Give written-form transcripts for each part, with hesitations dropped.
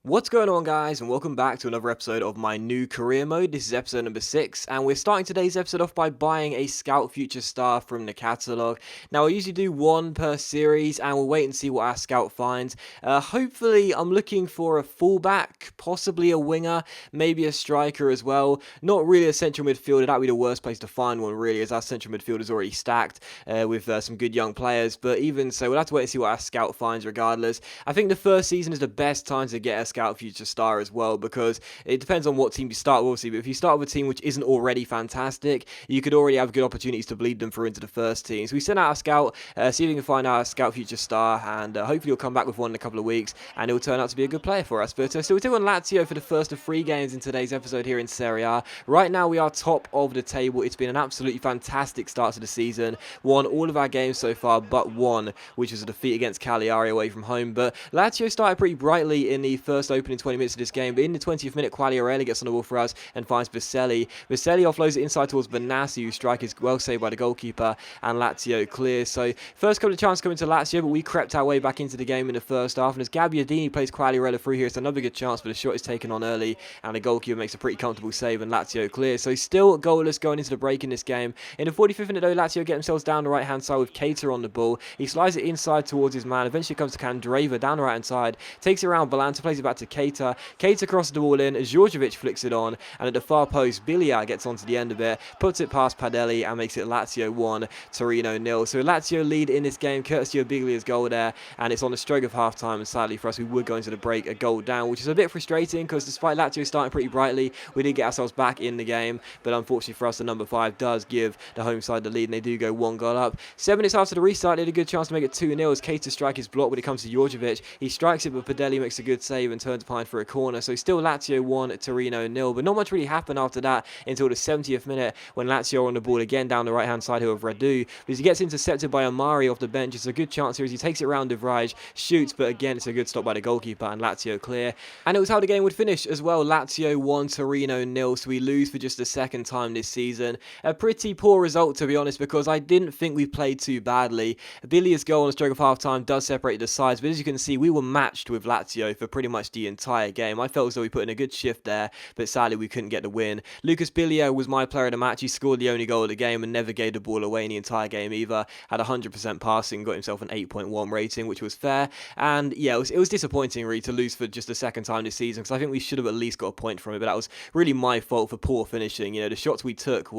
What's going on, guys, and welcome back to another episode of my new career mode. This is episode number 6, and we're starting today's episode off by buying a Scout Future Star from the catalogue. Now, I usually do one per series, and we'll wait and see what our Scout finds. Hopefully, I'm looking for a fullback, possibly a winger, maybe a striker as well. Not really a central midfielder. That would be the worst place to find one, really, as our central midfield is already stacked with some good young players. But even so, we'll have to wait and see what our Scout finds regardless. I think the first season is the best time to get a Scout Future Star as well, because it depends on what team you start with, obviously. But if you start with a team which isn't already fantastic, you could already have good opportunities to bleed them through into the first team. So we sent out a Scout, see if we can find our Scout Future Star, and hopefully he'll come back with one in a couple of weeks, and he'll turn out to be a good player for us. But so we're taking on Lazio for the first of 3 games in today's episode here in Serie A. Right now we are top of the table. It's been an absolutely fantastic start to the season. Won all of our games so far but one, which was a defeat against Cagliari away from home. But Lazio started pretty brightly in the first opening 20 minutes of this game, but in the 20th minute, Quagliarella gets on the ball for us and finds Baselli. Baselli offloads it inside towards Benassi, whose strike is well saved by the goalkeeper, and Lazio clears. So first couple of chances coming to Lazio, but we crept our way back into the game in the first half, and as Gabbiadini plays Quagliarella through here, it's another good chance, but the shot is taken on early, and the goalkeeper makes a pretty comfortable save, and Lazio clears. So still goalless going into the break in this game. In the 45th minute though, Lazio get themselves down the right hand side with Keita on the ball. He slides it inside towards his man, eventually comes to Candreva down the right hand side, takes it around Balanta, plays it back to Keita. Keita crosses the ball in, Djordjevic flicks it on, and at the far post, Bilia gets onto the end of it, puts it past Padelli, and makes it Lazio 1, Torino 0. So Lazio lead in this game, courtesy of Biglia's goal there, and it's on the stroke of half-time, and sadly for us, we would go into the break a goal down, which is a bit frustrating, because despite Lazio starting pretty brightly, we did get ourselves back in the game, but unfortunately for us, the number 5 does give the home side the lead, and they do go 1 goal up. 7 minutes after the restart, they had a good chance to make it 2-0, as Keita's strike is blocked when it comes to Djordjevic. He strikes it, but Padelli makes a good save and turns behind for a corner, so still Lazio 1, Torino 0, but not much really happened after that until the 70th minute when Lazio are on the ball again down the right hand side here of Radu, because he gets intercepted by Amari off the bench. It's a good chance here as he takes it around De Vrij, shoots, but again it's a good stop by the goalkeeper, and Lazio clear. And it was how the game would finish as well. Lazio 1, Torino 0, so we lose for just the second time this season. A pretty poor result, to be honest, because I didn't think we played too badly. Bilia's goal on the stroke of half time does separate the sides, but as you can see, we were matched with Lazio for pretty much the entire game. I felt as though we put in a good shift there, but sadly we couldn't get the win. Lucas Bilia was my player of the match. He scored the only goal of the game and never gave the ball away in the entire game either. Had 100% passing, got himself an 8.1 rating, which was fair. And yeah, it was disappointing really to lose for just the second time this season, because I think we should have at least got a point from it, but that was really my fault for poor finishing. You know, the shots we took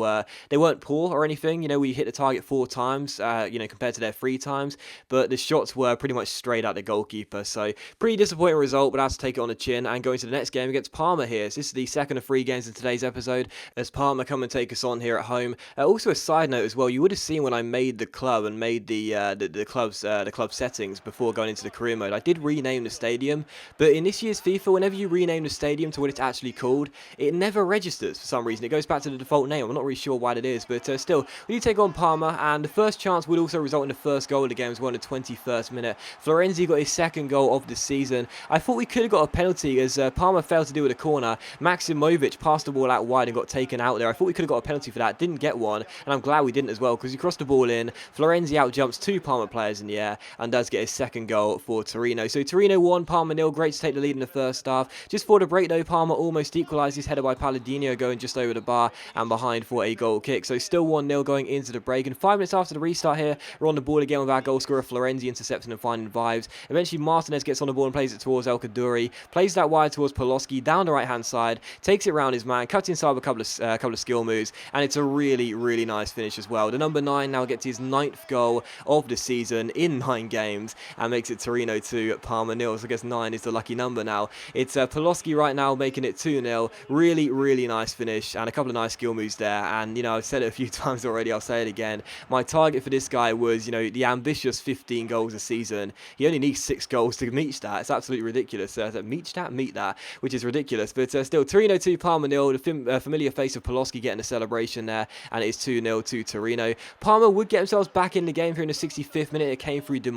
they weren't poor or anything. You know, we hit the target 4 times, compared to their 3 times, but the shots were pretty much straight at the goalkeeper. So pretty disappointing result, but I have to take it on the chin and go into the next game against Parma here. So this is the second of 3 games in today's episode as Parma come and take us on here at home. Also a side note as well, you would have seen when I made the club and made the club settings before going into the career mode, I did rename the stadium, but in this year's FIFA, whenever you rename the stadium to what it's actually called, it never registers for some reason. It goes back to the default name. I'm not really sure why it is, but still, we do take on Parma, and the first chance would also result in the first goal of the game as well in the 21st minute. Florenzi got his second goal of the season. I thought we could have got a penalty as Parma failed to do with a corner. Maximovic passed the ball out wide and got taken out there. I thought we could have got a penalty for that. Didn't get one, and I'm glad we didn't as well, because he crossed the ball in. Florenzi out jumps 2 Parma players in the air and does get his second goal for Torino. So Torino 1, Parma 0. Great to take the lead in the first half. Just for the break though, Parma almost equalised, his header by Palladino going just over the bar and behind for a goal kick. So still 1-0 going into the break, and 5 minutes after the restart here, we're on the ball again with our goal scorer Florenzi intercepting and finding vibes. Eventually Martinez gets on the ball and plays it towards El Kaduri, plays that wide towards Poloski down the right hand side, takes it round his man, cuts inside with a couple of skill moves, and it's a really nice finish as well. The number 9 now gets his 9th goal of the season in 9 games and makes it Torino 2, Parma 0. So I guess 9 is the lucky number now. It's Poloski right now making it 2-0. Really nice finish and a couple of nice skill moves there. And you know, I've said it a few times already, I'll say it again. My target for this guy was, you know, the ambitious 15 goals a season. He only needs 6 goals to meet that. It's absolutely ridiculous. Meet that, which is ridiculous. But still, Torino 2, Parma 0. The familiar face of Poloski getting a celebration there, and it's 2-0 to Torino. Parma would get themselves back in the game here in the 65th minute. It came through De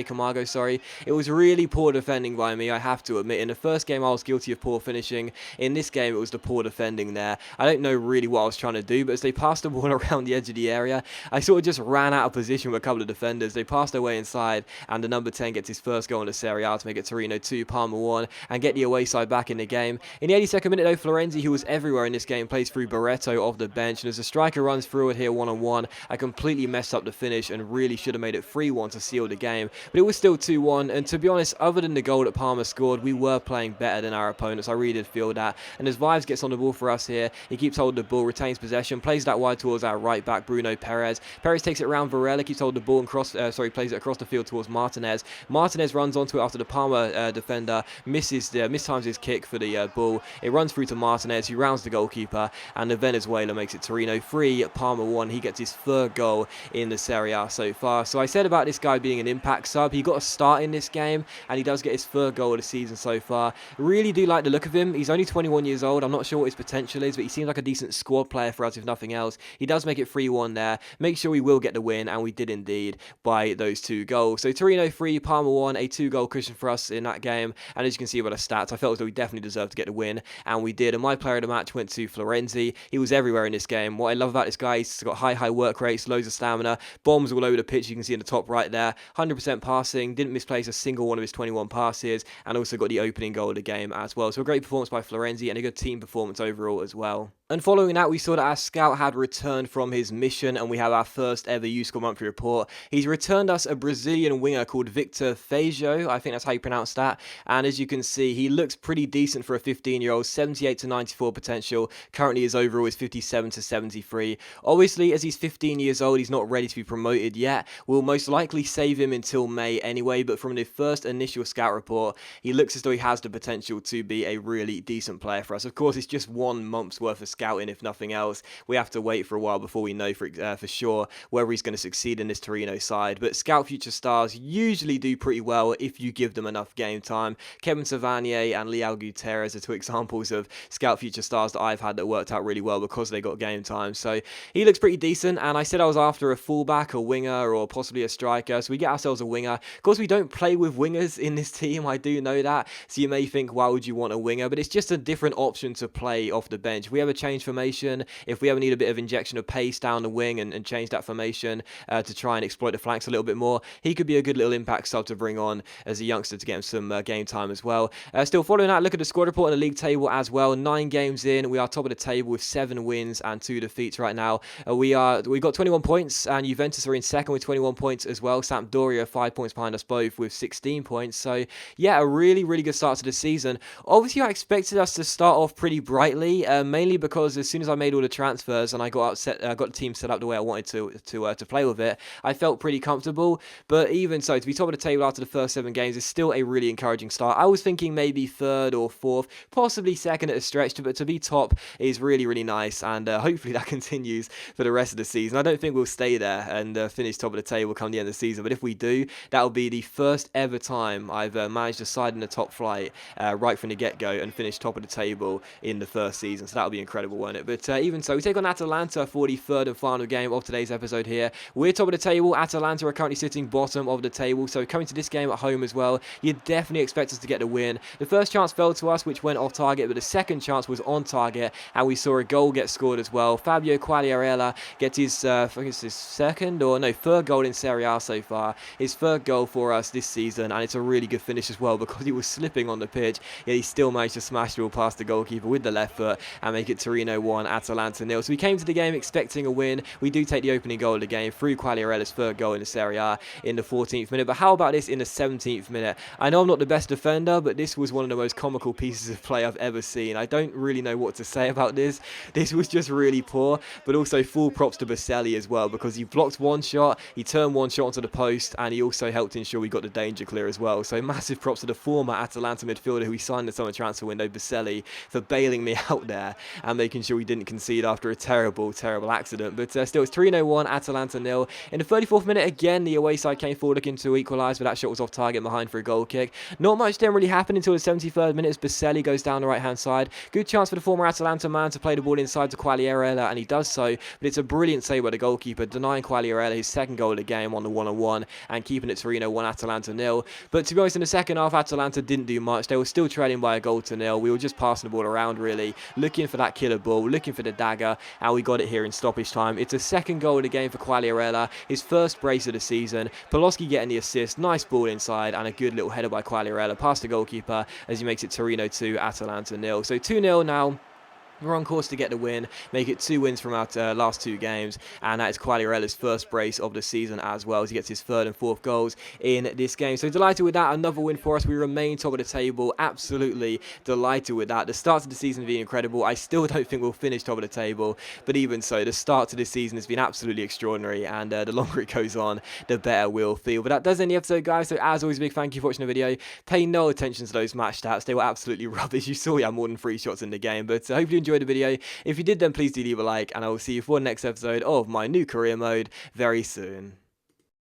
Camargo, sorry. It was really poor defending by me, I have to admit. In the first game, I was guilty of poor finishing. In this game, it was the poor defending there. I don't know really what I was trying to do, but as they passed the ball around the edge of the area, I sort of just ran out of position with a couple of defenders. They passed their way inside, and the number 10 gets his first goal in the Serie A to make it Torino 2, Parma Parma 1 and get the away side back in the game. In the 82nd minute though, Florenzi, who was everywhere in this game, plays through Barreto off the bench, and as the striker runs through it here one-on-one, I completely messed up the finish and really should have made it 3-1 to seal the game, but it was still 2-1, and to be honest, other than the goal that Parma scored, we were playing better than our opponents. I really did feel that, and as Vibes gets on the ball for us here, he keeps holding the ball, retains possession, plays that wide towards our right back, Bruno Perez. Perez takes it around Varela, keeps holding the ball and plays it across the field towards Martinez. Martinez runs onto it after the Parma defender mistimes his kick for the ball. It runs through to Martinez, who rounds the goalkeeper, and the Venezuela makes it Torino 3, Parma 1. He gets his third goal in the Serie A so far. So I said about this guy being an impact sub, he got a start in this game, and he does get his third goal of the season so far. Really do like the look of him. He's only 21 years old. I'm not sure what his potential is, but he seems like a decent squad player for us, if nothing else. He does make it 3-1 there. Make sure we will get the win, and we did indeed by those 2 goals. So Torino 3, Parma 1, a 2-goal cushion for us in that game, and as you can see by the stats, I felt as though we definitely deserved to get the win, and we did, and my player of the match went to Florenzi. He was everywhere in this game. What I love about this guy, he's got high work rates, loads of stamina, bombs all over the pitch, you can see in the top right there, 100% passing, didn't misplace a single one of his 21 passes, and also got the opening goal of the game as well. So a great performance by Florenzi, and a good team performance overall as well. And following that, we saw that our scout had returned from his mission, and we have our first ever U-Score monthly report. He's returned us a Brazilian winger called Victor Feijó, I think that's how you pronounce that, and as you can see, he looks pretty decent for a 15-year-old, 78 to 94 potential. Currently his overall is 57 to 73. Obviously, as he's 15 years old, he's not ready to be promoted yet. We'll most likely save him until May anyway, but from the first initial scout report, he looks as though he has the potential to be a really decent player for us. Of course, it's just 1 month's worth of scouting, if nothing else. We have to wait for a while before we know for sure whether he's going to succeed in this Torino side, but scout future stars usually do pretty well if you give them enough game time. Kevin Savanier and Leal Gutierrez are 2 examples of scout future stars that I've had that worked out really well because they got game time, so he looks pretty decent, and I said I was after a fullback, a winger, or possibly a striker, so we get ourselves a winger. Of course, we don't play with wingers in this team, I do know that, so you may think, why would you want a winger, but it's just a different option to play off the bench. If we ever change formation, if we ever need a bit of injection of pace down the wing and change that formation to try and exploit the flanks a little bit more, he could be a good little impact sub to bring on as a youngster to get him some game time as well. Still following that, look at the squad report and the league table as well. 9 games in, we are top of the table with 7 wins and 2 defeats right now. We got 21 points, and Juventus are in second with 21 points as well. Sampdoria 5 points behind us both with 16 points. So yeah, a really good start to the season. Obviously, I expected us to start off pretty brightly, mainly because as soon as I made all the transfers and I got the team set up the way I wanted to play with it, I felt pretty comfortable. But even so, to be top of the table after the first 7 games is still a really encouraging start. I was thinking maybe 3rd or 4th, possibly 2nd at a stretch, but to be top is really nice, and hopefully that continues for the rest of the season. I don't think we'll stay there and finish top of the table come the end of the season, but if we do, that will be the first ever time I've managed to side in the top flight right from the get-go and finish top of the table in the first season, so that'll be incredible, won't it? But even so, we take on Atalanta for the 3rd and final game of today's episode here. We're top of the table. Atalanta are currently sitting bottom of the table, so coming to this game at home as well, you'd definitely expect us to get the win. The first chance fell to us, which went off target, but the second chance was on target, and we saw a goal get scored as well. Fabio Quagliarella gets his, I think it's his 3rd goal in Serie A so far. His 3rd goal for us this season, and it's a really good finish as well because he was slipping on the pitch, yet he still managed to smash the ball past the goalkeeper with the left foot and make it Torino 1, Atalanta 0. So we came to the game expecting a win. We do take the opening goal of the game through Quagliarella's 3rd goal in the Serie A in the 14th minute. But how about this in the 17th minute? I know I'm not the best defender, but this was one of the most comical pieces of play I've ever seen. I don't really know what to say about this. This was just really poor, but also full props to Baselli as well, because he blocked one shot, he turned one shot onto the post, and he also helped ensure we got the danger clear as well. So massive props to the former Atalanta midfielder who we signed in the summer transfer window, Baselli, for bailing me out there and making sure we didn't concede after a terrible accident. But still, it's Torino 1, Atalanta 0. In the 34th minute, again, the away side came forward looking to equalise, but that shot was off target behind for a goal kick. Not much then really happened until the 73rd minute as Baselli goes down the right-hand side. Good chance for the former Atalanta man to play the ball inside to Quagliarella, and he does so, but it's a brilliant save by the goalkeeper, denying Quagliarella his 2nd goal of the game on the 1-on-1 and keeping it Torino 1, Atalanta 0. But to be honest, in the second half, Atalanta didn't do much. They were still trailing by a goal to 0. We were just passing the ball around, really, looking for that killer the ball, looking for the dagger, and we got it here in stoppage time. It's a second goal of the game for Quagliarella, his first brace of the season. Poloski getting the assist, nice ball inside, and a good little header by Quagliarella past the goalkeeper as he makes it Torino 2, Atalanta 0. So 2-0 now. We're on course to get the win, make it 2 wins from our last 2 games, and that is Quagliarella's first brace of the season as well, as he gets his 3rd and 4th goals in this game. So delighted with that, another win for us. We remain top of the table, absolutely delighted with that. The start of the season has been incredible. I still don't think we'll finish top of the table, but even so, the start to this season has been absolutely extraordinary, and the longer it goes on, the better we'll feel. But that does end the episode, guys, so as always, a big thank you for watching the video. Pay no attention to those match stats, they were absolutely rubbish. You saw we had more than 3 shots in the game, but hopefully you enjoyed the video. If you did, then please do leave a like, and I will see you for the next episode of my new career mode very soon.